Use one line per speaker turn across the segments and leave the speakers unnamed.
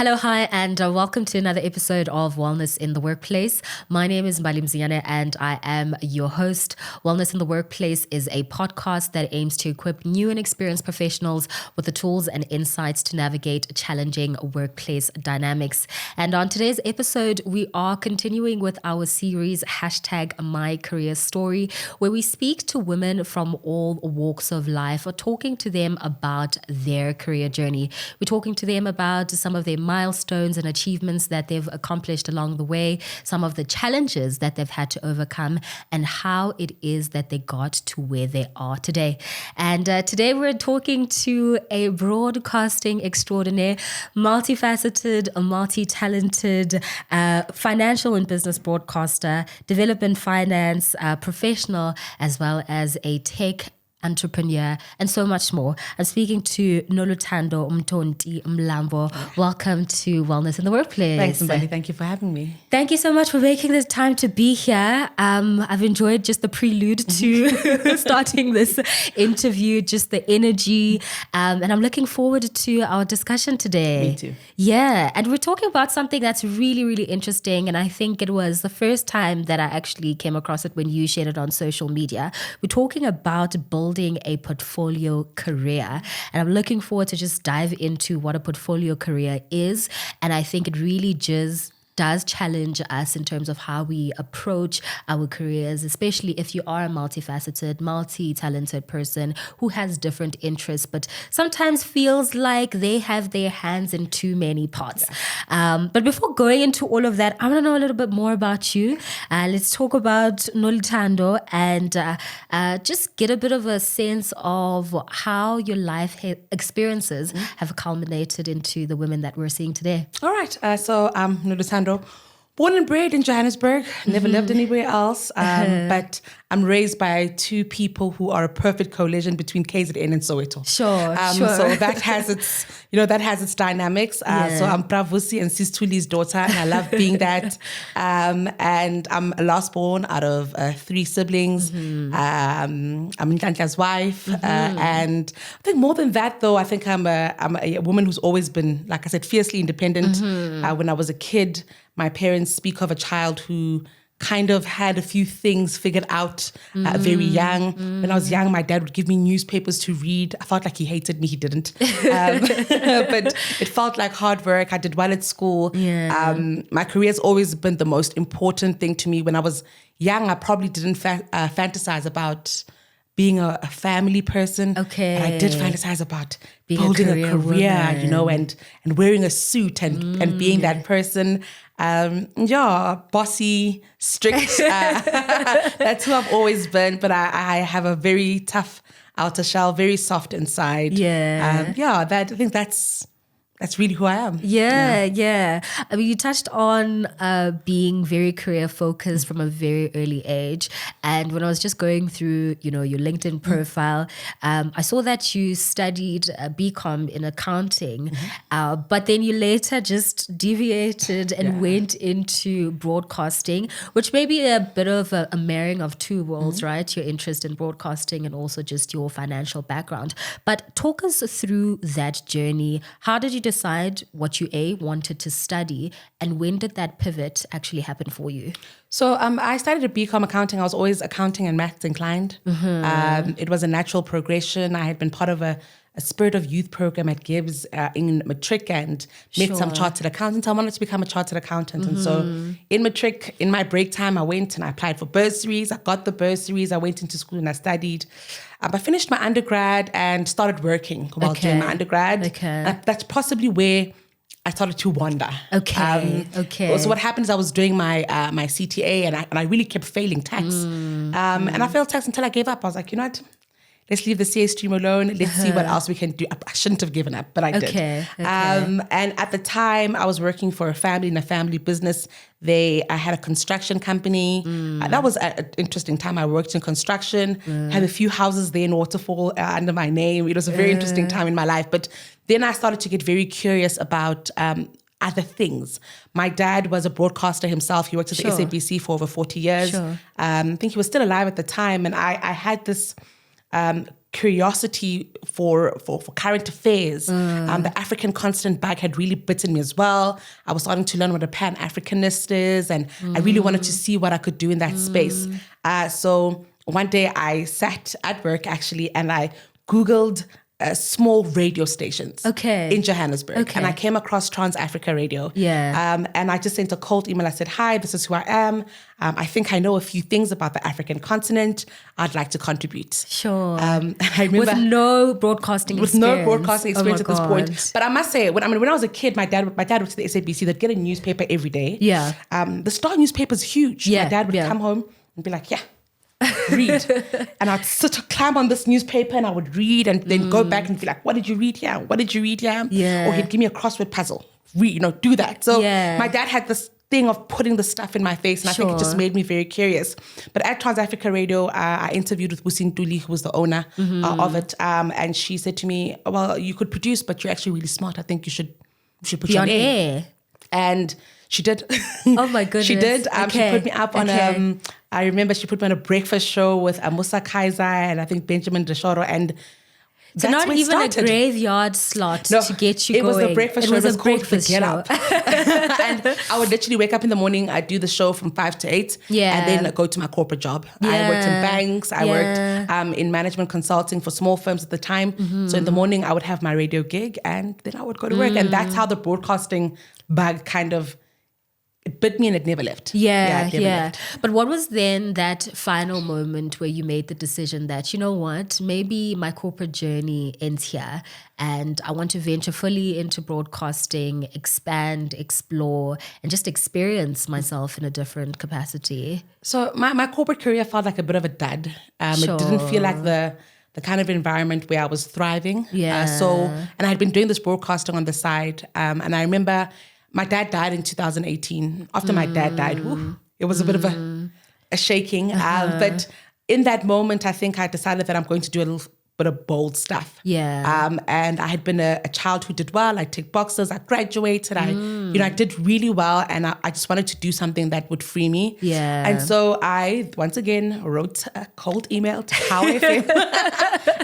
Hello, hi, and welcome to another episode of Wellness in the Workplace. My name is Mbali Mziane, and I am your host. Wellness in the Workplace is a podcast that aims to equip new and experienced professionals with the tools and insights to navigate challenging workplace dynamics. And on today's episode, we are continuing with our series, #MyCareerStory, where we speak to women from all walks of life, or talking to them about their career journey. We're talking to them about some of their milestones and achievements that they've accomplished along the way, some of the challenges that they've had to overcome, and how it is that they got to where they are today. And today we're talking to a broadcasting extraordinaire, multifaceted, multi-talented, financial and business broadcaster, development finance professional, as well as a tech entrepreneur, and so much more. I'm speaking to Noluthando Mthonti-Mlambo. Welcome to Wellness in the Workplace.
Thanks, Mbali. Thank you for having me.
Thank you so much for making the time to be here. I've enjoyed just the prelude to starting this interview, just the energy, and I'm looking forward to our discussion today.
Me too.
Yeah, and we're talking about something that's really, really interesting, and I think it was the first time that I actually came across it when you shared it on social media. We're talking about building a portfolio career, and I'm looking forward to just dive into what a portfolio career is, and I think it really just does challenge us in terms of how we approach our careers, especially if you are a multifaceted, multi-talented person who has different interests, but sometimes feels like they have their hands in too many pots. Yeah. But before going into all of that, I want to know a little bit more about you. Let's talk about Noluthando and just get a bit of a sense of how your life experiences have culminated into the women that we're seeing today.
All right. So I'm Noluthando, born and bred in Johannesburg, never lived anywhere else, but I'm raised by two people who are a perfect collision between KZN and Soweto.
Sure.
So that has its, dynamics. So I'm Bravusi and Sistuli's daughter, and I love being that. And I'm a last born out of three siblings. I'm Nhlanhla's wife, and I think more than that, though, I think I'm a woman who's always been, like I said, fiercely independent. When I was a kid, my parents speak of a child who kind of had a few things figured out very young. When I was young, my dad would give me newspapers to read. I felt like he hated me. He didn't. But it felt like hard work. I did well at school. Yeah. My career has always been the most important thing to me. When I was young, I probably didn't fantasize about being a family person. Okay. But I did fantasize about being building a career and wearing a suit and being that person. Bossy, strict. That's who I've always been. But I have a very tough outer shell, very soft inside. Yeah. I think that's really who I am.
Yeah. I mean, you touched on being very career focused from a very early age. And when I was just going through, your LinkedIn profile, I saw that you studied BCom in accounting, but then you later just deviated and went into broadcasting, which may be a bit of a marrying of two worlds, right? Your interest in broadcasting and also just your financial background. But talk us through that journey. How did you decide what you wanted to study, and when did that pivot actually happen for you?
So I studied at BCom accounting. I was always accounting and maths inclined. It was a natural progression. I had been part of a Spirit of Youth program at Gibbs in Matric and met some chartered accountants. I wanted to become a chartered accountant. And so in Matric, in my break time, I went and I applied for bursaries. I got the bursaries. I went into school and I studied. I finished my undergrad and started working while doing my undergrad. That's possibly where I started to wander. So what happened is I was doing my CTA and I really kept failing tax. And I failed tax until I gave up. I was like, you know what? Let's leave the CA stream alone. Let's see what else we can do. I shouldn't have given up, but I did. And at the time, I was working for a family in a family business. I had a construction company. That was an interesting time. I worked in construction, had a few houses there in Waterfall under my name. It was a very interesting time in my life. But then I started to get very curious about other things. My dad was a broadcaster himself. He worked at the SABC for over 40 years. I think he was still alive at the time. And I had this curiosity for current affairs. The African continent bug had really bitten me as well. I was starting to learn what a Pan-Africanist is, and I really wanted to see what I could do in that space. So one day I sat at work actually, and I Googled small radio stations in Johannesburg. And I came across Trans Africa Radio. And I just sent a cold email. I said, hi, this is who I am. I think I know a few things about the African continent. I'd like to contribute.
Sure.
And I remember,
with no broadcasting experience.
With no broadcasting experience at this point. But I must say, when I was a kid, my dad worked at the SABC. They'd get a newspaper every day. The Star newspaper is huge. My dad would come home and be like, read. And I'd climb on this newspaper and I would read and then go back and be like, what did you read here? What did you read here? Or he'd give me a crossword puzzle. Read, do that. So my dad had this thing of putting the stuff in my face, and I think it just made me very curious. But at Trans Africa Radio, I interviewed with Busi Ntuli, who was the owner of it. And she said to me, well, you could produce, but you're actually really smart. I think you should put you on air. And she did.
Oh my goodness.
She did. She put me up on I remember she put me on a breakfast show with Musa Kaiser and I think Benjamin Deshoro, and
so not even a graveyard slot to get you going.
It was the breakfast show. It was called the Get Up. And I would literally wake up in the morning, I'd do the show from 5 to 8 and then go to my corporate job. I worked in banks. I worked in management consulting for small firms at the time. So in the morning, I would have my radio gig and then I would go to work. And that's how the broadcasting bug kind of it bit me and it never left. Left.
But what was then that final moment where you made the decision that, you know what, maybe my corporate journey ends here and I want to venture fully into broadcasting, expand, explore, and just experience myself in a different capacity?
So my corporate career felt like a bit of a dud. It didn't feel like the kind of environment where I was thriving. And I had been doing this broadcasting on the side. And I remember my dad died in 2018. After my dad died, it was a bit of a shaking. But in that moment, I think I decided that I'm going to do a little bit of bold stuff. And I had been a child who did well. I ticked boxes. I graduated. I did really well. And I just wanted to do something that would free me. And so I, once again, wrote a cold email to Power FM.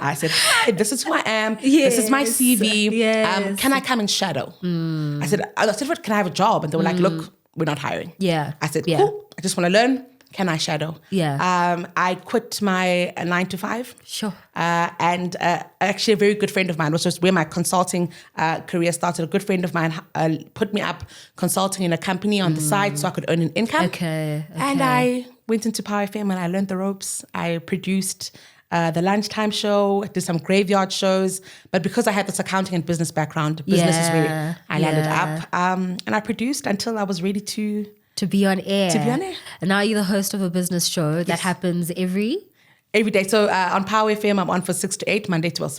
I said, hi, this is who I am. This is my CV. Can I come and shadow? I said, what, can I have a job? And they were like, look, we're not hiring. I said, cool. I just want to learn. Can I shadow? I quit my 9 to 5. And actually a very good friend of mine, which was where my consulting career started. A good friend of mine put me up consulting in a company on the side so I could earn an income. And I went into Power FM and I learned the ropes. I produced the lunchtime show, did some graveyard shows. But because I had this accounting and business background, business is where I landed up. And I produced until I was ready to
be on air.
And
now you're the host of a business show that happens every
day. So on Power FM, I'm on for 6 to 8, Monday to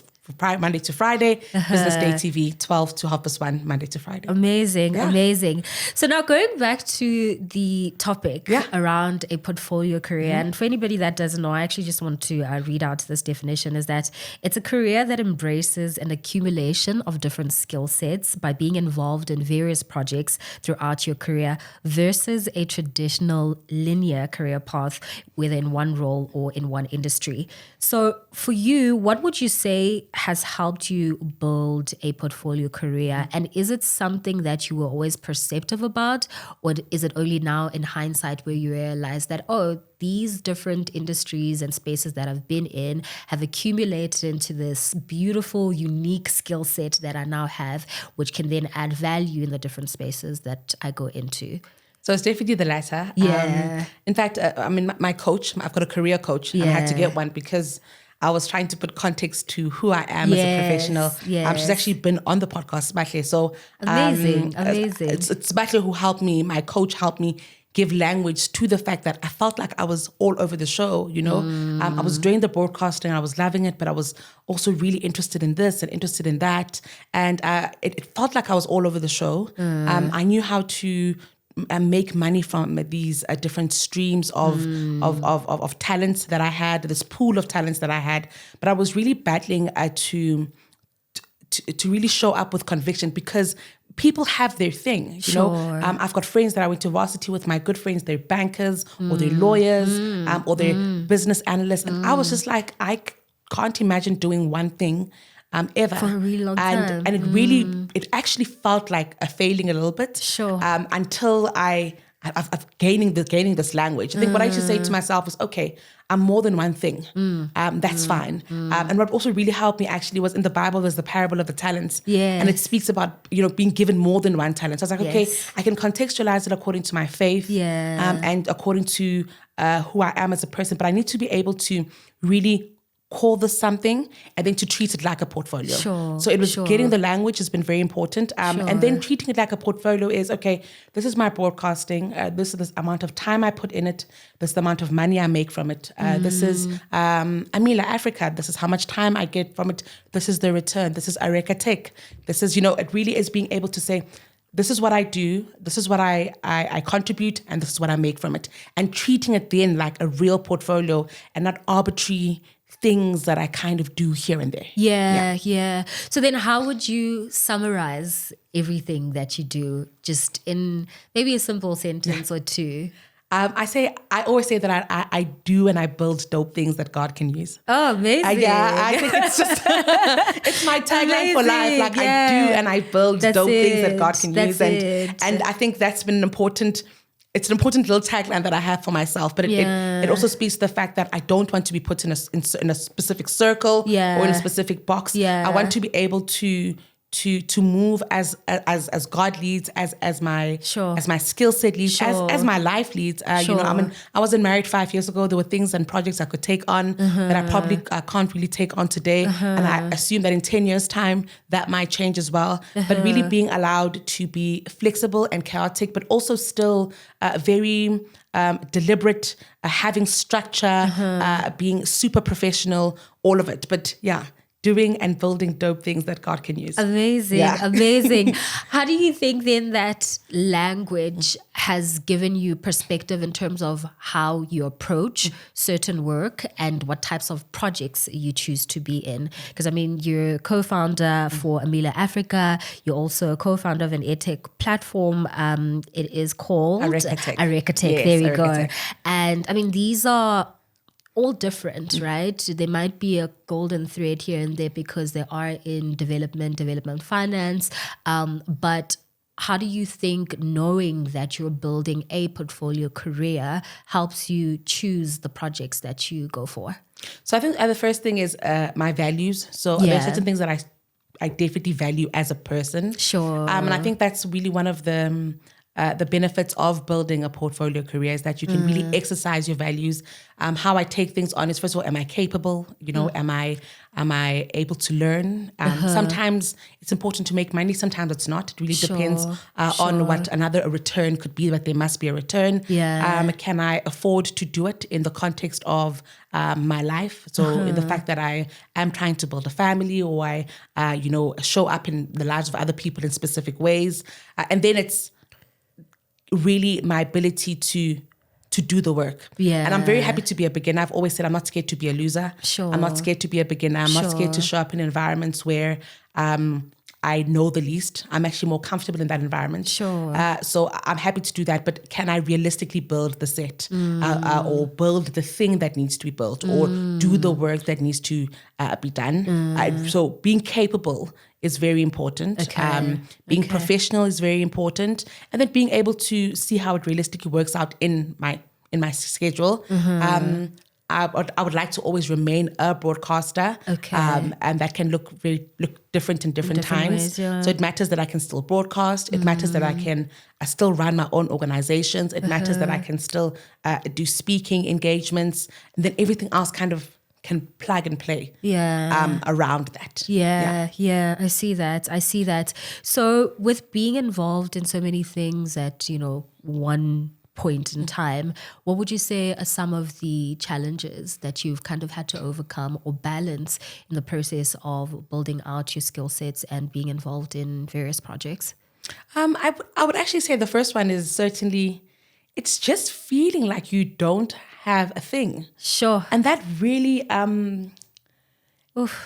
Friday. Business Day TV, 12 to 1:30, Monday to Friday.
Amazing. So now going back to the topic around a portfolio career, and for anybody that doesn't know, I actually just want to read out this definition, is that it's a career that embraces an accumulation of different skill sets by being involved in various projects throughout your career versus a traditional linear career path within one role or in one industry. So for you, what would you say has helped you build a portfolio career? And is it something that you were always perceptive about? Or is it only now in hindsight where you realize that, these different industries and spaces that I've been in have accumulated into this beautiful, unique skill set that I now have, which can then add value in the different spaces that I go into?
So it's definitely the latter. In fact, my coach, I've got a career coach, and I had to get one because I was trying to put context to who I am as a professional. She's actually been on the podcast, Batle. So
amazing.
It's Batle who helped me. My coach helped me give language to the fact that I felt like I was all over the show. I was doing the broadcasting, I was loving it, but I was also really interested in this and interested in that, and it felt like I was all over the show. I knew how to make money from these different streams of talents that I had, this pool of talents that I had. But I was really battling to really show up with conviction, because people have their thing, you know. I've got friends that I went to varsity with, my good friends, they're bankers or they're lawyers or they're business analysts. And I was just like, I can't imagine doing one thing ever.
For a really long time.
And it actually felt like a failing a little bit.
Sure.
Until I've gaining this language. I think what I should say to myself is, okay, I'm more than one thing. That's fine. And what also really helped me actually was in the Bible, there's the parable of the talents.
Yes.
And it speaks about, being given more than one talent. So I was like, okay,
Yes.
I can contextualize it according to my faith.
Yeah.
And according to who I am as a person. But I need to be able to really call this something and then to treat it like a portfolio.
Sure,
So it was
sure.
getting the language has been very important. And then treating it like a portfolio is, okay, this is my broadcasting. This is the amount of time I put in it. This is the amount of money I make from it. This is Amila Africa. This is how much time I get from it. This is the return. This is Areka Tech. This is, it really is being able to say, this is what I do, this is what I contribute, and this is what I make from it. And treating it then like a real portfolio and not arbitrary things that I kind of do here and there.
Yeah. So then how would you summarize everything that you do, just in maybe a simple sentence or two?
I always say that I do and I build dope things that God can use.
Oh, amazing.
I think it's just, it's my tagline for life. Like I do and I build dope things that God can use. And I think that's been it's an important little tagline that I have for myself, but it also speaks to the fact that I don't want to be put in a specific circle or in a specific box. I want to be able to move as God leads, as my skill set leads, as my life leads. I wasn't married 5 years ago. There were things and projects I could take on that I probably can't really take on today. And I assume that in 10 years' time, that might change as well. But really being allowed to be flexible and chaotic, but also still very deliberate, having structure, being super professional, all of it. But doing and building dope things that God can use.
Amazing. How do you think then that language has given you perspective in terms of how you approach certain work and what types of projects you choose to be in? Because you're co-founder for Amila Africa. You're also a co-founder of an edtech platform. It is called
Areka Tech.
Yes, there we go. Tech. And these are all different, right? There might be a golden thread here and there because they are in development finance. But how do you think knowing that you're building a portfolio career helps you choose the projects that you go for?
So I think the first thing is my values. So there are certain things that I definitely value as a person.
Sure.
And I think that's really one of the benefits of building a portfolio career is that you can really exercise your values. How I take things on is, first of all, am I capable? Am I able to learn? Sometimes it's important to make money. Sometimes it's not. It really depends on what a return could be, but there must be a return. Can I afford to do it in the context of my life? So in the fact that I am trying to build a family, or I, show up in the lives of other people in specific ways. And then it's really my ability to do the work. And I'm very happy to be a beginner. I've always said I'm not scared to be a loser. I'm not scared to be a beginner. I'm not scared to show up in environments where I know the least. I'm actually more comfortable in that environment. So I'm happy to do that. But can I realistically build the set or build the thing that needs to be built or do the work that needs to be done? So being capable is very important. Being professional is very important. And then being able to see how it realistically works out in my schedule. I would like to always remain a broadcaster, and that can look different in different times.
Ways,
So it matters that I can still broadcast. It matters that I can still run my own organizations. It matters that I can still do speaking engagements, and then everything else kind of can plug and play around that.
I see that. So with being involved in so many things at one point in time, what would you say are some of the challenges that you've kind of had to overcome or balance in the process of building out your skill sets and being involved in various projects?
I would actually say the first one is certainly, it's just feeling like you don't have a thing.
Sure.
And that really,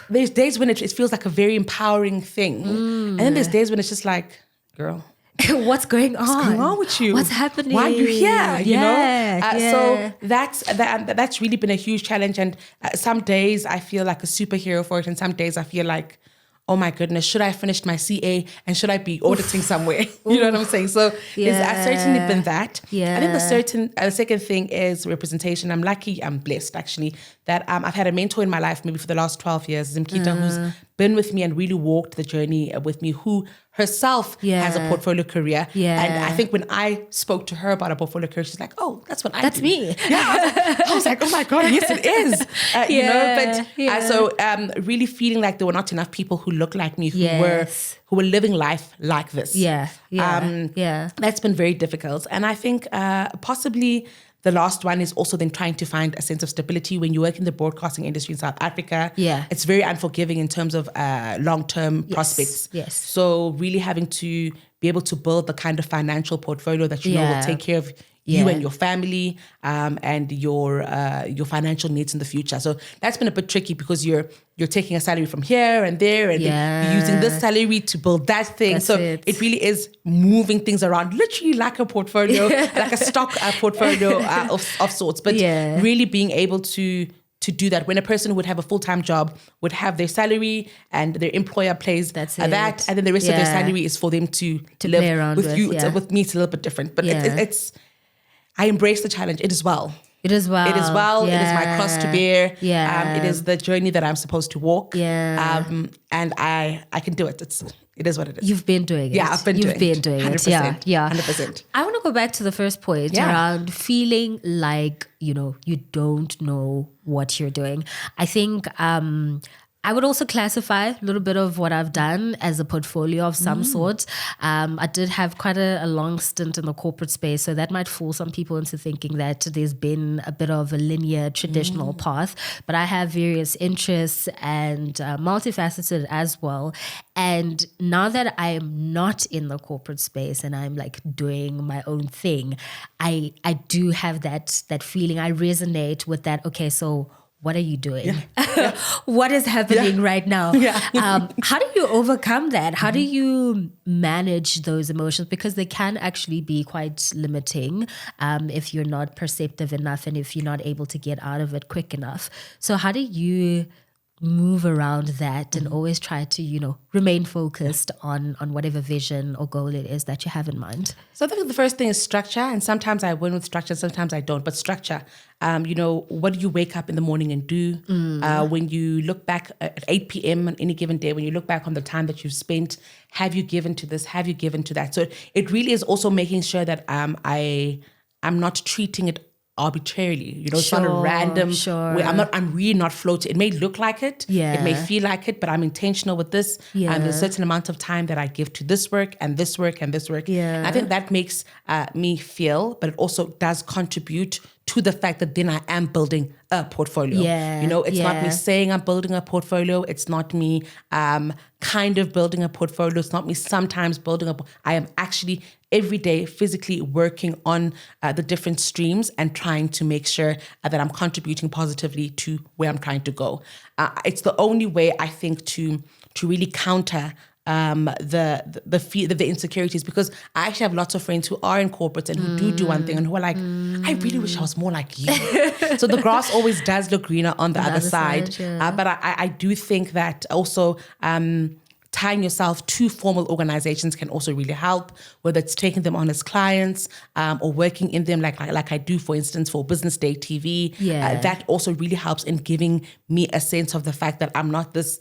there's days when it feels like a very empowering thing. And then there's days when it's just like, girl,
What's going on?
What's going on with you?
What's happening?
Why are you here? You know?
Yeah.
So that's really been a huge challenge. And some days I feel like a superhero for it. And some days I feel like, oh my goodness, should I have finished my CA and should I be auditing somewhere? You know what I'm saying? So it's certainly been that.
Yeah.
I think the second thing is representation. I'm lucky, I'm blessed actually, that I've had a mentor in my life maybe for the last 12 years, Zimkita, who's been with me and really walked the journey with me, who herself has a portfolio career.
Yeah.
And I think when I spoke to her about a portfolio career, she's like, oh, that's what I
That's
do.
me.
Yeah. I was like, oh my God, yes, it is. You know, but so really feeling like there were not enough people who looked like me, who were living life like this.
Yeah.
That's been very difficult. And I think possibly the last one is also then trying to find a sense of stability when you work in the broadcasting industry in South Africa.
Yeah.
It's very unforgiving in terms of long-term prospects.
Yes.
So really having to be able to build the kind of financial portfolio that you know will take care of you and your family and your financial needs in the future. So that's been a bit tricky because you're taking a salary from here and there and then you're using this salary to build that thing.
That's
so
it
really is moving things around, literally like a portfolio, like a stock portfolio of sorts. But really being able to do that when a person would have a full-time job, would have their salary and their employer pays that, and then the rest of their salary is for them to live
play around
with you.
yeah.
With me, it's a little bit different. But it's I embrace the challenge. It is well.
It is well.
It is well.
Yeah.
It is my cross to bear.
Yeah.
It is the journey that I'm supposed to walk.
Yeah.
And I can do it. It is what it is.
You've been doing it.
Yeah, I've been doing it.
You've been doing
100%,
it. Yeah.
100%.
I want to go back to the first point around feeling like, you don't know what you're doing. I think I would also classify a little bit of what I've done as a portfolio of some sort. I did have quite a long stint in the corporate space, so that might fool some people into thinking that there's been a bit of a linear, traditional path. But I have various interests and multifaceted as well. And now that I am not in the corporate space and I'm like doing my own thing, I do have that feeling. I resonate with that. Okay, so what are you doing? What is happening right now? How do you overcome that? How do you manage those emotions? Because they can actually be quite limiting if you're not perceptive enough and if you're not able to get out of it quick enough. So how do you move around that and always try to, remain focused on whatever vision or goal it is that you have in mind?
So I think the first thing is structure. And sometimes I win with structure, sometimes I don't. But structure, what do you wake up in the morning and do? When you look back at 8 p.m. on any given day, when you look back on the time that you've spent, have you given to this? Have you given to that? So it really is also making sure that I'm not treating it arbitrarily, it's not a random way. I'm really not floating. It may look like it, it may feel like it, but I'm intentional with this. There's a certain amount of time that I give to this work and this work and this work. And I think that makes me feel, but it also does contribute to the fact that then I am building a portfolio. It's not me saying I'm building a portfolio. It's not me kind of building a portfolio. It's not me sometimes building I am actually every day physically working on the different streams and trying to make sure that I'm contributing positively to where I'm trying to go. It's the only way, I think, to really counter the insecurities, because I actually have lots of friends who are in corporates and who do one thing and who are like, I really wish I was more like you. So the grass always does look greener on the other side. But I do think that also tying yourself to formal organizations can also really help, whether it's taking them on as clients or working in them like I do, for instance, for Business Day TV. That also really helps in giving me a sense of the fact that I'm not this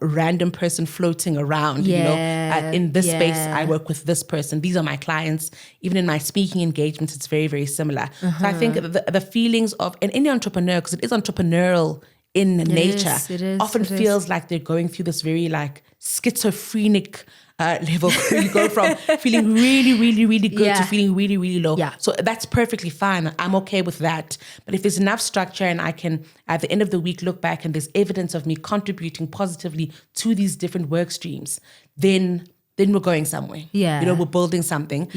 random person floating around. In this space, I work with this person. These are my clients. Even in my speaking engagements, it's very, very similar. So I think the feelings of any entrepreneur, because it is entrepreneurial in nature, often feels like they're going through this very schizophrenic level. You go from feeling really, really, really good to feeling really, really low. So that's perfectly fine. I'm okay with that. But if there's enough structure and I can, at the end of the week, look back and there's evidence of me contributing positively to these different work streams, then we're going somewhere. We're building something.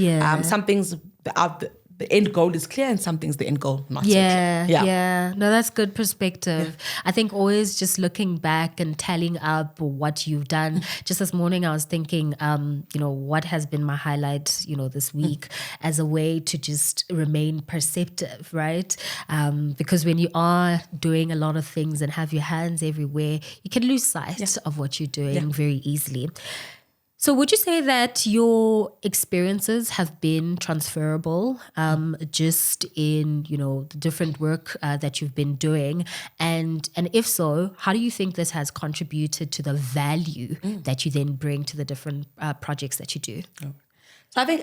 Some things the end goal is clear and some things the end goal not so
Yeah,
clear.
yeah. No, that's good perspective. I think always just looking back and tallying up what you've done. Just this morning, I was thinking, what has been my highlight, this week as a way to just remain perceptive, right? Because when you are doing a lot of things and have your hands everywhere, you can lose sight of what you're doing very easily. So would you say that your experiences have been transferable just in, the different work that you've been doing? And if so, how do you think this has contributed to the value that you then bring to the different projects that you do?
So I think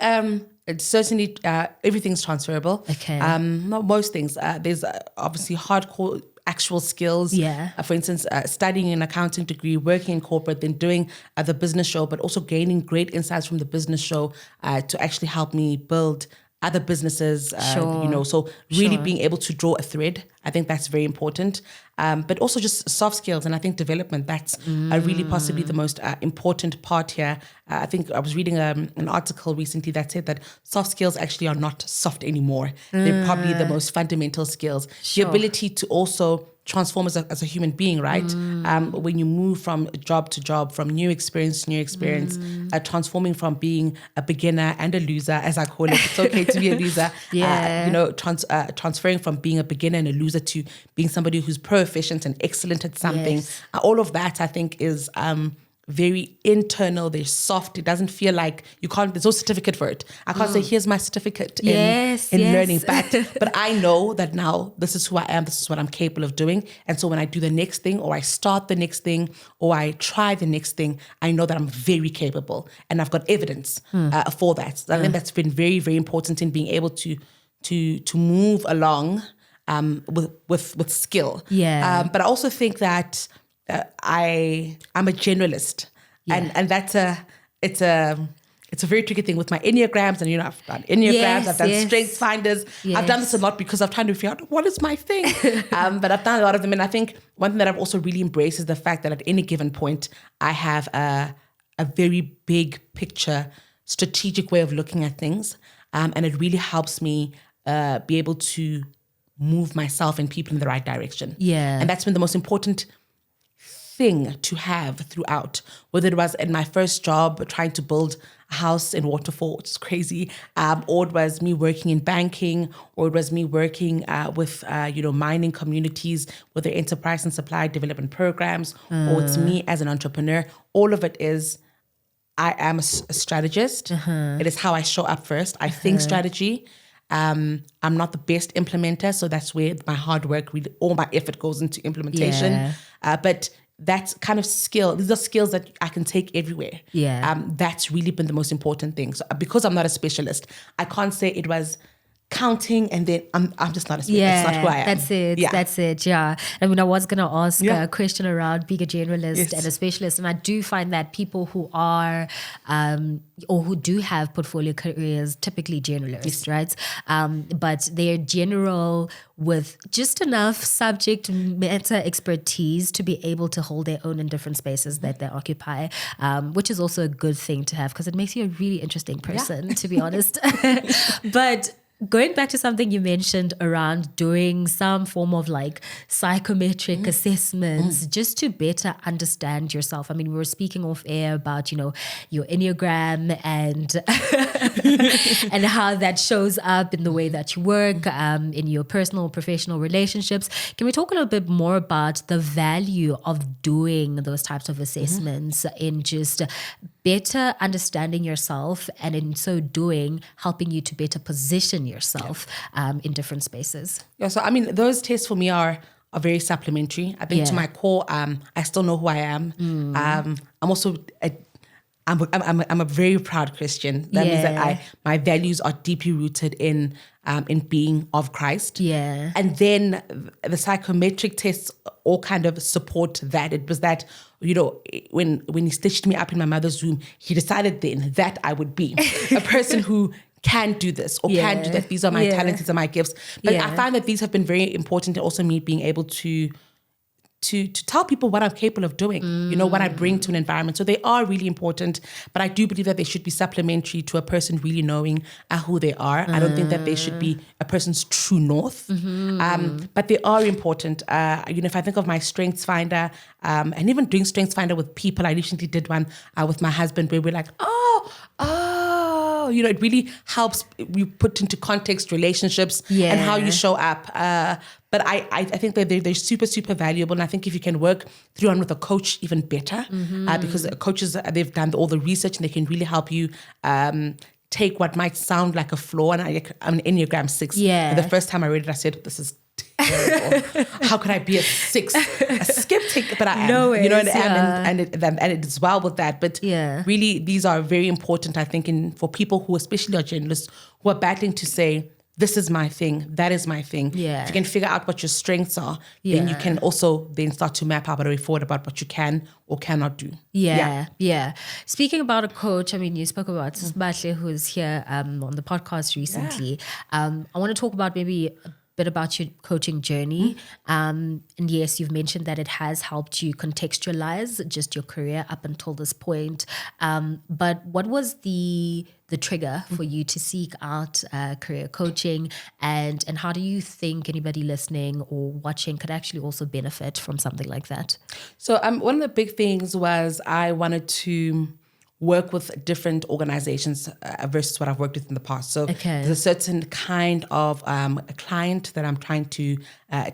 it's certainly everything's transferable.
Okay.
Not most things. There's obviously hardcore actual skills.
Yeah.
For instance, studying an accounting degree, working in corporate, then doing the business show, but also gaining great insights from the business show to actually help me build other businesses, so really being able to draw a thread. I think that's very important. But also just soft skills and I think development, that's really possibly the most important part here. I think I was reading an article recently that said that soft skills actually are not soft anymore. They're probably the most fundamental skills. The ability to also transform as a human being, right? When you move from job to job, from new experience to new experience, transforming from being a beginner and a loser, as I call it. It's okay to be a loser. Transferring from being a beginner and a loser to being somebody who's proficient and excellent at something.
Yes.
All of that, I think, is very internal. They're soft. It doesn't feel like there's no certificate for it. I can't say, here's my certificate in learning. But I know that now this is who I am. This is what I'm capable of doing. And so when I do the next thing or I start the next thing or I try the next thing, I know that I'm very capable and I've got evidence for that. So I think that's been very, very important in being able to move along with skill.
Yeah.
But I also think that I'm a generalist, and it's a very tricky thing with my enneagrams, and I've done enneagrams, I've done strengths finders. I've done this a lot because I'm trying to figure out what is my thing. But I've done a lot of them, and I think one thing that I've also really embraced is the fact that at any given point I have a very big picture, strategic way of looking at things, and it really helps me be able to move myself and people in the right direction.
Yeah,
and that's been the most important thing to have throughout, whether it was in my first job trying to build a house in Waterfall, which is crazy, or it was me working in banking, or it was me working with mining communities, whether enterprise and supply development programs, or it's me as an entrepreneur. All of it is I am a strategist. It is how I show up first. I think strategy. I'm not the best implementer, so that's where my hard work, really, all my effort goes into implementation. But that's kind of skill. These are skills that I can take everywhere. That's really been the most important thing. So because I'm not a specialist, I can't say it was counting and then I'm just not a specialist. It's not who I am.
That's it. I mean, I was going to ask a question around being a generalist and a specialist, and I do find that people who are or who do have portfolio careers typically generalists, right? But they're general with just enough subject matter expertise to be able to hold their own in different spaces that they occupy, which is also a good thing to have because it makes you a really interesting person, to be honest. But going back to something you mentioned around doing some form of like psychometric assessments just to better understand yourself. I mean, we were speaking off air about, your Enneagram and and how that shows up in the way that you work, in your personal, professional relationships. Can we talk a little bit more about the value of doing those types of assessments in just better understanding yourself and in so doing, helping you to better position yourself in different spaces?
Yeah, so I mean, those tests for me are very supplementary. I think to my core, I still know who I am. I'm also I'm a very proud Christian. That means that my values are deeply rooted in being of Christ.
Yeah.
And then the psychometric tests all kind of support that. It was that, when he stitched me up in my mother's womb, he decided then that I would be a person who can do this or can do that. These are my talents, these are my gifts. But I find that these have been very important, and also me being able to to tell people what I'm capable of doing, what I bring to an environment. So they are really important, but I do believe that they should be supplementary to a person really knowing who they are. I don't think that they should be a person's true north, but they are important. If I think of my Strengths Finder, and even doing Strengths Finder with people, I recently did one with my husband where we're like, it really helps you put into context relationships and how you show up. But I think that they're super, super valuable. And I think if you can work through on with a coach, even better, because coaches, they've done all the research and they can really help you take what might sound like a flaw. And I'm an Enneagram 6.
Yeah.
And the first time I read it, I said, this is terrible. How could I be a 6? A skeptic, but I am.
No ways,
and it's well with that. But really, these are very important, I think, for people who especially are journalists, who are battling to say, this is my thing, that is my thing.
Yeah.
If you can figure out what your strengths are, then you can also then start to map out a way forward about what you can or cannot do.
Yeah. Speaking about a coach, I mean, you spoke about Sbahle, who's here on the podcast recently. I want to talk about maybe a bit about your coaching journey. And yes, you've mentioned that it has helped you contextualize just your career up until this point. But what was the trigger for you to seek out career coaching, and how do you think anybody listening or watching could actually also benefit from something like that?
So one of the big things was I wanted to work with different organizations versus what I've worked with in the past. So there's a certain kind of a client that I'm trying to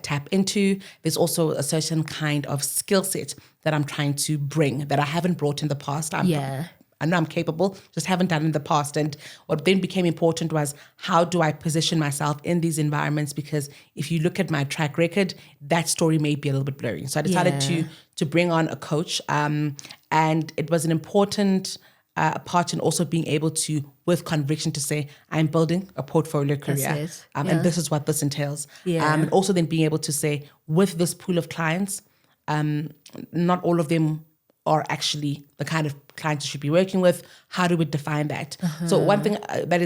tap into. There's also a certain kind of skill set that I'm trying to bring that I haven't brought in the past. I know I'm capable, just haven't done in the past. And what then became important was, how do I position myself in these environments? Because if you look at my track record, that story may be a little bit blurry. So I decided to bring on a coach. And it was an important part in also being able to, with conviction, to say, I'm building a portfolio career. And this is what this entails. And also then being able to say, with this pool of clients, not all of them are actually the kind of clients you should be working with. How do we define that? So one thing that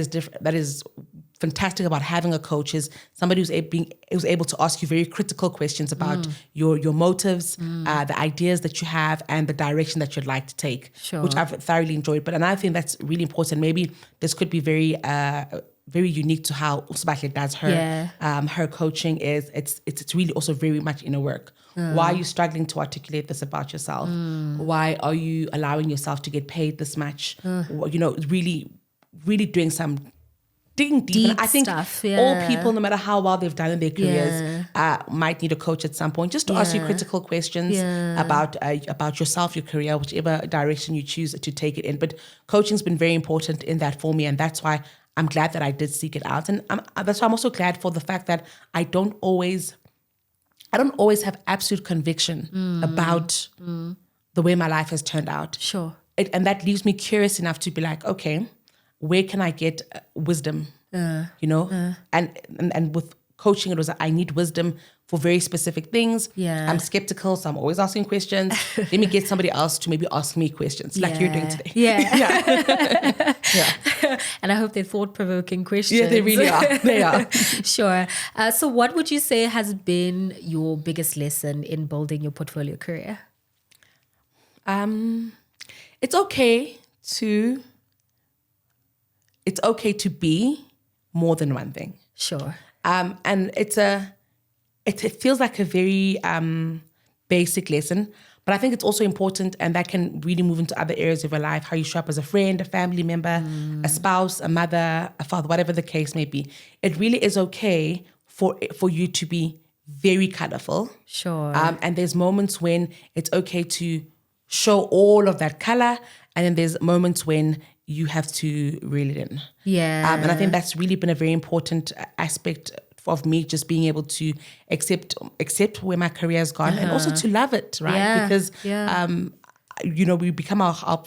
is fantastic about having a coach is somebody who's able to ask you very critical questions about your motives, the ideas that you have, and the direction that you'd like to take, which I've thoroughly enjoyed. But another thing that's really important, maybe this could be very unique to how Sbahle does her coaching, is it's really also very much inner work. Why are you struggling to articulate this about yourself? Why are you allowing yourself to get paid this much? Really, really doing some digging deep. And I think
stuff,
all people, no matter how well they've done in their careers, might need a coach at some point, just to ask you critical questions about yourself, your career, whichever direction you choose to take it in. But coaching's been very important in that for me, and that's why I'm glad that I did seek it out. And that's why I'm also glad for the fact that I don't always have absolute conviction about the way my life has turned out. And that leaves me curious enough to be like, okay, where can I get wisdom? And with coaching, it was, I need wisdom for very specific things. I'm skeptical, so I'm always asking questions. Let me get somebody else to maybe ask me questions, like you're doing today.
And I hope they're thought-provoking questions.
Yeah, they really are. They are.
Sure. So what would you say has been your biggest lesson in building your portfolio career?
It's okay to be more than one thing. And it feels like a very basic lesson, but I think it's also important, and that can really move into other areas of your life, how you show up as a friend, a family member, a spouse, a mother, a father, whatever the case may be. It really is okay for you to be very colorful. And there's moments when it's okay to show all of that color, and then there's moments when you have to reel it in. And I think that's really been a very important aspect of me, just being able to accept where my career has gone, and also to love it, right? Because we become our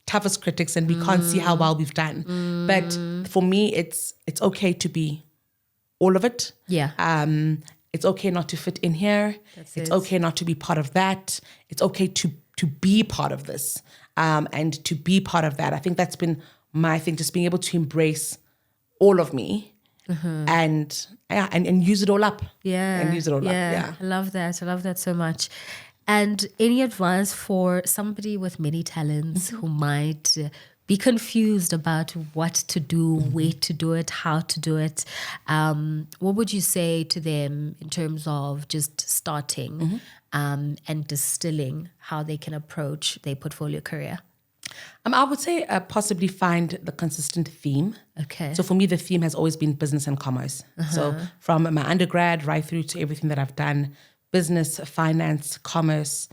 toughest critics, and we can't see how well we've done. But for me, it's okay to be all of it. It's okay not to fit in here. It's okay not to be part of that. It's okay to be part of this, and to be part of that. I think that's been my thing, just being able to embrace all of me, and and use it all up.
Yeah.
And use it all up.
Yeah.
Yeah.
I love that. I love that so much. And any advice for somebody with many talents who might be confused about what to do, where to do it, how to do it? What would you say to them in terms of just starting and distilling how they can approach their portfolio career?
I would say possibly find the consistent theme.
Okay.
So for me, the theme has always been business and commerce. So from my undergrad right through to everything that I've done, business, finance, commerce,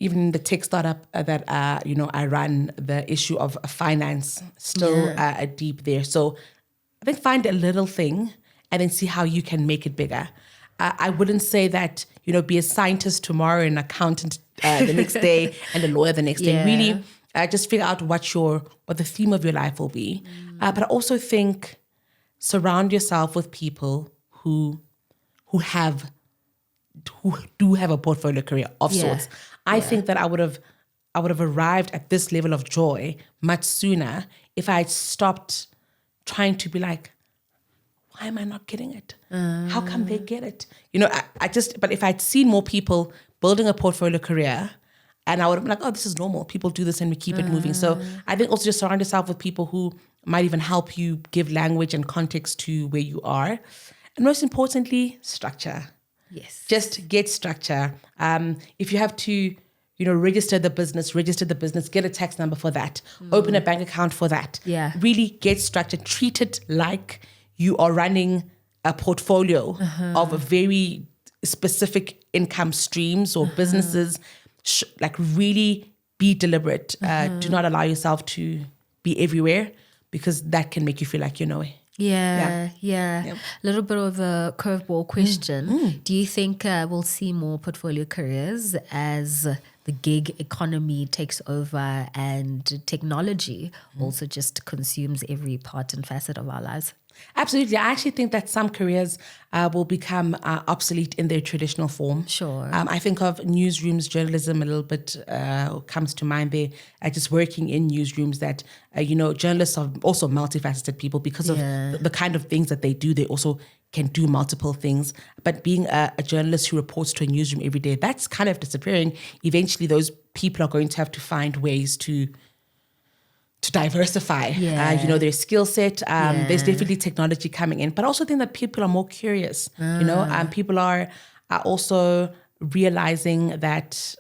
even the tech startup that I run, the issue of finance still deep there. So I think find a little thing and then see how you can make it bigger. I wouldn't say that, be a scientist tomorrow, an accountant the next day, and a lawyer the next day. Really, just figure out what the theme of your life will be. But I also think surround yourself with people who do have a portfolio career of sorts. I think that I would have arrived at this level of joy much sooner if I had stopped trying to be like, why am I not getting it? How come they get it? But if I'd seen more people building a portfolio career, and I would have been like, oh, this is normal. People do this and we keep it moving. So I think also just surround yourself with people who might even help you give language and context to where you are. And most importantly, structure.
Yes.
Just get structure. If you have to, register the business, get a tax number for that, open a bank account for that.
Yeah.
Really get structure. Treat it like you are running a portfolio of a very specific income streams or businesses. Like really be deliberate. Do not allow yourself to be everywhere because that can make you feel like you know it.
Yeah. A little bit of a curveball question. Do you think we'll see more portfolio careers as the gig economy takes over and technology also just consumes every part and facet of our lives?
Absolutely. I actually think that some careers will become obsolete in their traditional form.
Sure.
I think of newsrooms, journalism a little bit comes to mind there. Just working in newsrooms that, journalists are also multifaceted people because of the kind of things that they do. They also can do multiple things. But being a journalist who reports to a newsroom every day, that's kind of disappearing. Eventually, those people are going to have to find ways to diversify, their skill set. There's definitely technology coming in, but I also think that people are more curious. People are also realizing that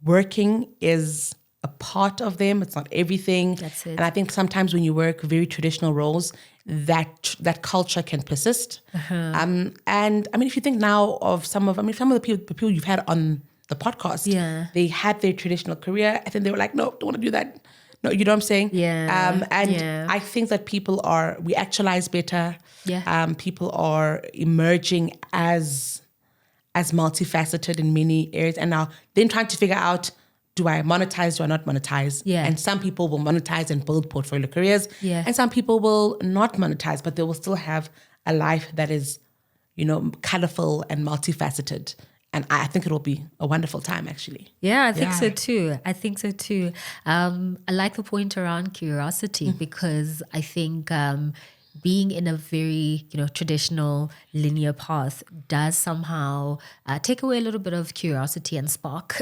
working is a part of them. It's not everything.
That's it.
And I think sometimes when you work very traditional roles, that culture can persist. And I mean, if you think now of some of the people you've had on the podcast, they had their traditional career. I think they were like, no, don't want to do that. No, you know what I'm saying? I think that we actualize better. People are emerging as multifaceted in many areas. And now then trying to figure out, do I monetize, do I not monetize? And some people will monetize and build portfolio careers. And some people will not monetize, but they will still have a life that is, colorful and multifaceted. And I think it'll be a wonderful time, actually.
Yeah, I think so too. I like the point around curiosity because I think being in a very, traditional linear path does somehow take away a little bit of curiosity and spark.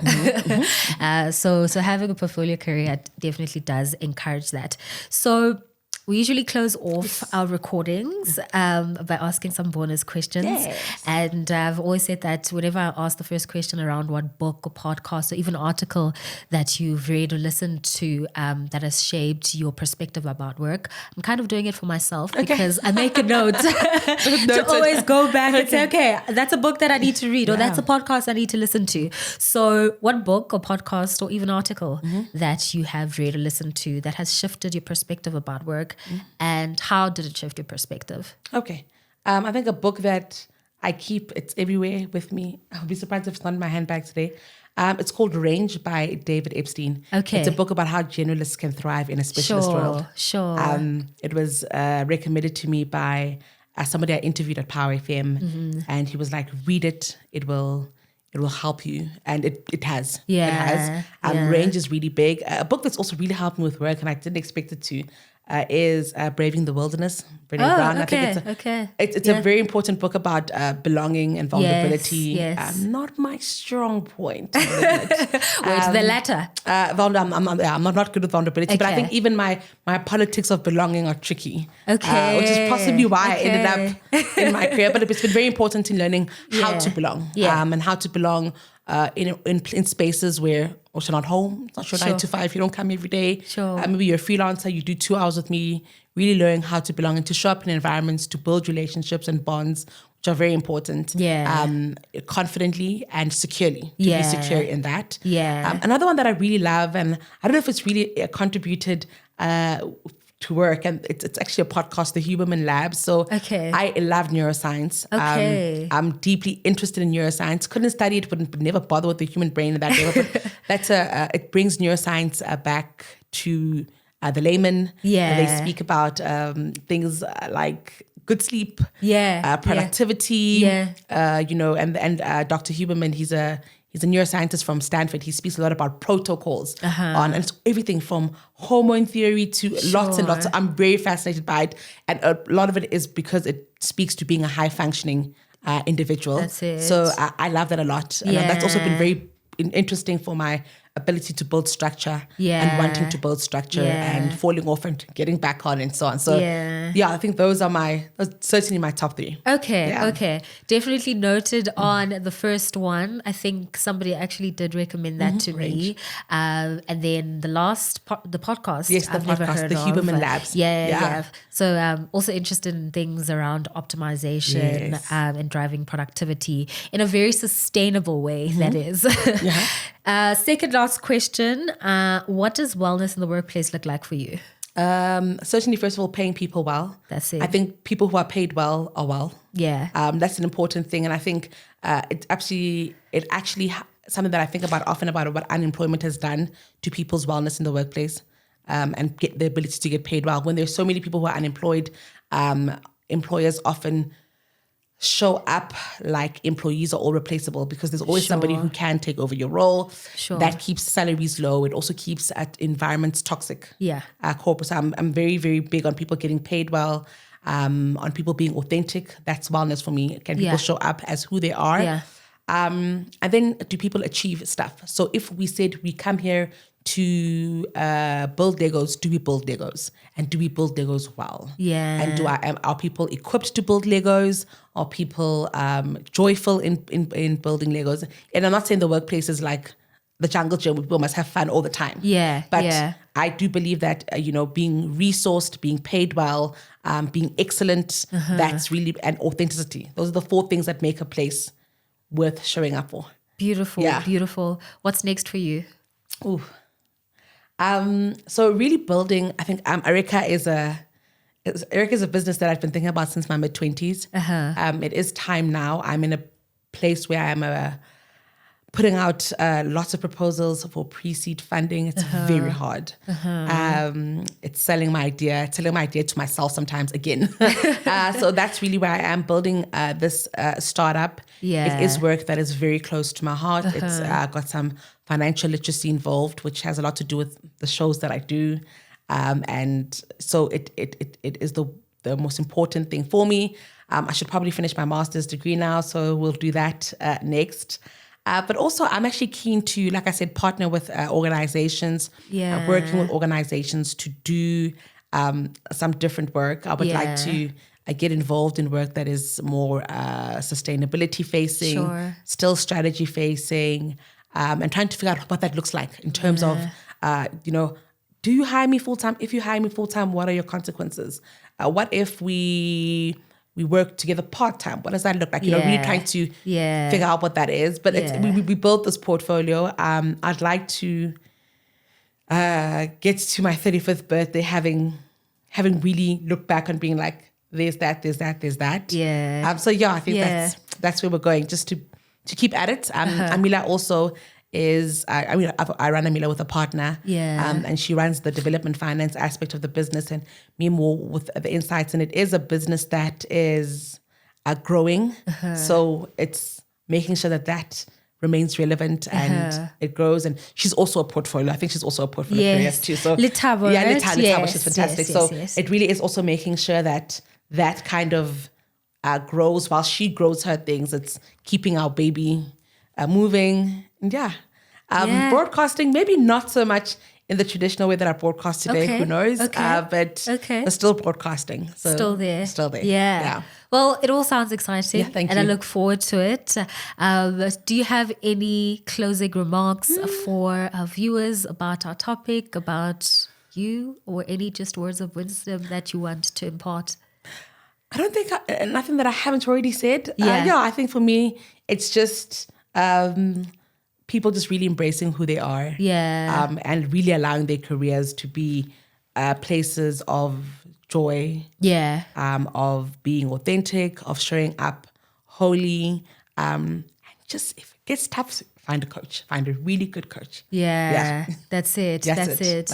So having a portfolio career definitely does encourage that. So we usually close off our recordings by asking some bonus questions. And I've always said that whenever I ask the first question around what book or podcast or even article that you've read or listened to that has shaped your perspective about work, I'm kind of doing it for myself because I make a note to always go back and say, okay, that's a book that I need to read or that's a podcast I need to listen to. So what book or podcast or even article that you have read or listened to that has shifted your perspective about work? And how did it shift your perspective?
Okay. I think a book that I keep, it's everywhere with me. I'll be surprised if it's not in my handbag today. It's called Range by David Epstein.
Okay.
It's a book about how generalists can thrive in a specialist world.
Sure.
It was recommended to me by somebody I interviewed at Power FM. And he was like, read it. It will help you. And it has. It has. Range is really big. A book that's also really helped me with work, and I didn't expect it to. is Braving the Wilderness, Brené Brown.
Okay,
I think it's a very important book about belonging and vulnerability.
Yes.
Not my strong point. I'll admit.
Wait, the latter.
I'm not good with vulnerability, but I think even my politics of belonging are tricky.
Okay.
Which is possibly why I ended up in my career. But it's been very important in learning how to belong. And how to belong in spaces where also not home. It's not your 9 to 5. You don't come every day.
Sure.
Maybe you're a freelancer. You do 2 hours with me. Really learning how to belong and to show up in environments, to build relationships and bonds, which are very important. Confidently and securely. To be secure in that. Another one that I really love, and I don't know if it's really contributed to work, and it's actually a podcast, the Huberman Lab. So I love neuroscience. I'm deeply interested in neuroscience. Couldn't study it, would never bother with the human brain at that level. But it brings neuroscience back to the layman. They speak about things like good sleep, productivity. And Dr. Huberman, he's a neuroscientist from Stanford. He speaks a lot about protocols and it's everything from hormone theory to lots and lots. I'm very fascinated by it. And a lot of it is because it speaks to being a high functioning individual.
That's it.
So I love that a lot. And that's also been very interesting for my ability to build structure and wanting to build structure and falling off and getting back on and so on. So I think those are certainly my top 3.
Okay. Definitely noted on the first one. I think somebody actually did recommend that to me. And then the last the podcast.
Yes, the
I've never
podcast,
heard
the
of.
Huberman Labs.
Yeah. So also interested in things around optimization and driving productivity in a very sustainable way, that is. Second last question. What does wellness in the workplace look like for you?
Certainly, first of all, paying people well.
That's it.
I think people who are paid well are well. That's an important thing. And I think it actually something that I think about often about what unemployment has done to people's wellness in the workplace and get the ability to get paid well. When there's so many people who are unemployed, employers often show up like employees are all replaceable because there's always somebody who can take over your role. That keeps salaries low. It also keeps environments toxic. Corporate. So I'm very, very big on people getting paid well, on people being authentic. That's wellness for me. Can people show up as who they are? And then do people achieve stuff? So if we said we come here to build Legos, do we build Legos? And do we build Legos well? And are people equipped to build Legos? Are people joyful in building Legos? And I'm not saying the workplace is like the jungle gym where people must have fun all the time. But I do believe that, being resourced, being paid well, being excellent, that's really, and authenticity. Those are the 4 things that make a place worth showing up for.
Beautiful. What's next for you?
So really building, I think Erica is a business that I've been thinking about since my mid-20s. It is time now. I'm in a place where I'm putting out lots of proposals for pre-seed funding. It's very hard. It's telling my idea to myself sometimes again. So that's really where I am building this startup. It is work that is very close to my heart. It's got some financial literacy involved, which has a lot to do with the shows that I do. And so it is the most important thing for me. I should probably finish my master's degree now, so we'll do that next. But also, I'm actually keen to, like I said, partner with organizations, working with organizations to do some different work. I would like to get involved in work that is more sustainability facing, still strategy facing, and trying to figure out what that looks like in terms of, do you hire me full-time? If you hire me full-time, what are your consequences? What if we work together part-time? What does that look like? Really trying to figure out what that is. But we built this portfolio. I'd like to get to my 35th birthday having really looked back and being like, there's that. So I think that's where we're going, just to keep at it. Amila also is, I run Amila with a partner, and she runs the development finance aspect of the business, and me more with the insights. And it is a business that is growing, so it's making sure that remains relevant and it grows. And she's also a portfolio. I think she's also a portfolio career too. So
Lethabo,
yeah,
right?
Lethabo,
Yes,
she's fantastic.
yes.
It really is also making sure that that kind of grows while she grows her things. It's keeping our baby moving. And broadcasting, maybe not so much in the traditional way that I broadcast today, who knows? But still broadcasting. So
Still there.
Yeah.
Well, it all sounds exciting.
Yeah, thank
and
you.
I look forward to it. Do you have any closing remarks for our viewers about our topic, about you, or any just words of wisdom that you want to impart?
I don't think nothing that I haven't already said.
Yeah.
I think for me, it's just people just really embracing who they are.
Yeah.
And really allowing their careers to be places of joy.
Yeah.
Of being authentic, of showing up wholly. And just if it gets tough, find a coach. Find a really good coach.
Yeah. That's it. That's it.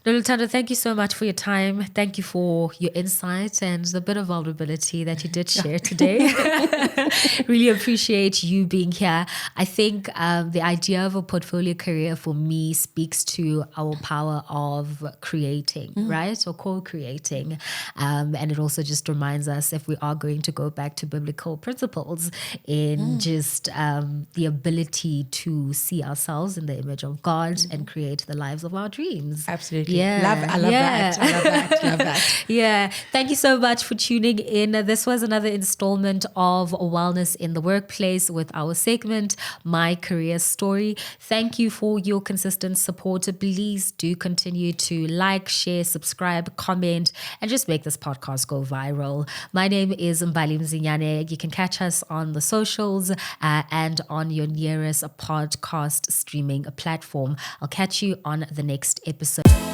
Noluthando, thank you so much for your time. Thank you for your insight and the bit of vulnerability that you did share today. Really appreciate you being here. I think the idea of a portfolio career for me speaks to our power of creating, right? Or co-creating. And it also just reminds us, if we are going to go back to biblical principles, in just the ability to see ourselves in the image of God and create the lives of our dreams.
Absolutely.
Yeah.
I love that.
Yeah. Thank you so much for tuning in. This was another installment of Wellness in the Workplace with our segment, My Career Story. Thank you for your consistent support. Please do continue to like, share, subscribe, comment, and just make this podcast go viral. My name is Mbali Mzinyane. You can catch us on the socials and on your nearest podcast streaming platform. I'll catch you on the next episode.